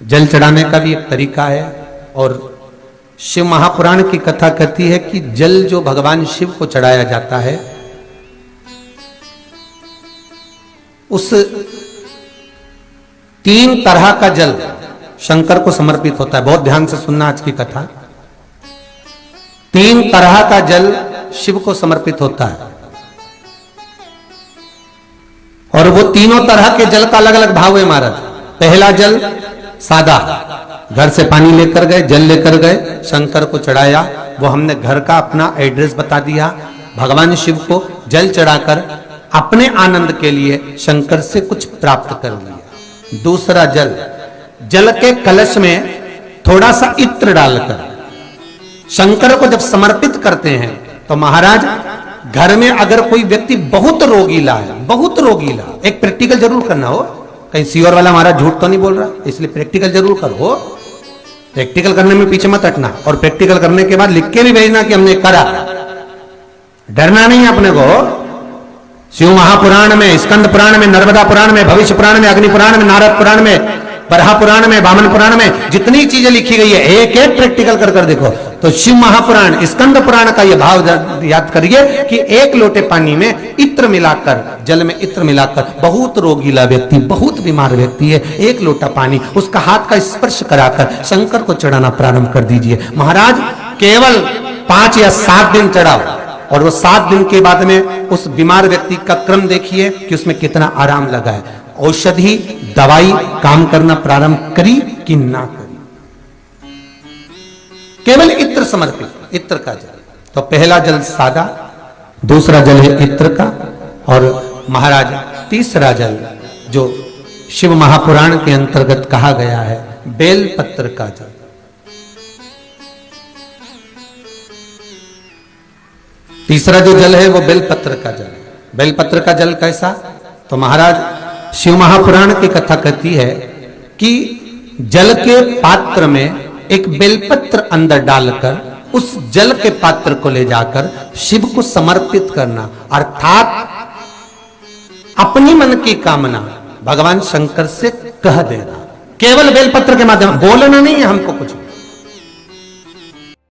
जल चढ़ाने का भी एक तरीका है। और शिव महापुराण की कथा कहती है कि जल जो भगवान शिव को चढ़ाया जाता है, उस 3 तरह का जल शंकर को समर्पित होता है। बहुत ध्यान से सुनना आज की कथा। 3 तरह का जल शिव को समर्पित होता है, और वो तीनों तरह के जल का अलग अलग भाव है महाराज। पहला जल सादा, घर से पानी लेकर गए, जल लेकर गए, शंकर को चढ़ाया। वो हमने घर का अपना एड्रेस बता दिया, भगवान शिव को जल चढ़ाकर अपने आनंद के लिए शंकर से कुछ प्राप्त कर लिया। दूसरा जल, जल के कलश में थोड़ा सा इत्र डालकर शंकर को जब समर्पित करते हैं, तो महाराज घर में अगर कोई व्यक्ति बहुत रोगीला है, बहुत रोगीला, एक प्रैक्टिकल जरूर करना हो, कहीं सीओर वाला महाराज झूठ तो नहीं बोल रहा, इसलिए प्रैक्टिकल जरूर करो। प्रैक्टिकल करने में पीछे मत हटना, और प्रैक्टिकल करने के बाद लिख के भी भेजना कि हमने करा। डरना नहीं अपने को। शिव महापुराण में, स्कंद पुराण में, नर्मदा पुराण में, भविष्य पुराण में, अग्नि पुराण में, नारद पुराण में, बरहा पुराण में, वामन पुराण में जितनी चीजें लिखी गई है, एक एक प्रैक्टिकल कर कर देखो। तो शिव महापुराण, स्कंद पुराण का यह भाव याद करिए कि 1 लोटे पानी में इत्र मिलाकर, जल में इत्र मिलाकर, बहुत रोगीला व्यक्ति, बहुत बीमार व्यक्ति है, 1 लोटा पानी उसका हाथ का स्पर्श कराकर शंकर को चढ़ाना प्रारंभ कर दीजिए। महाराज केवल 5 या 7 दिन चढ़ाओ, और वो 7 दिन के बाद में उस बीमार व्यक्ति का क्रम देखिए कि उसमें कितना आराम लगा है। औषधि दवाई काम करना प्रारंभ करी कि ना करी। केवल इत्र समर्पित, इत्र का जल। तो पहला जल सादा, दूसरा जल है इत्र का, और महाराज तीसरा जल जो शिव महापुराण के अंतर्गत कहा गया है, बेलपत्र का जल। तीसरा जो जल है वो बेलपत्र का जल। बेलपत्र का जल कैसा? तो महाराज शिव महापुराण की कथा कहती है कि जल के पात्र में एक बेलपत्र अंदर डालकर उस जल के पात्र को ले जाकर शिव को समर्पित करना, अर्थात अपनी मन की कामना भगवान शंकर से कह देना। केवल बेलपत्र के माध्यम, बोलना नहीं है हमको,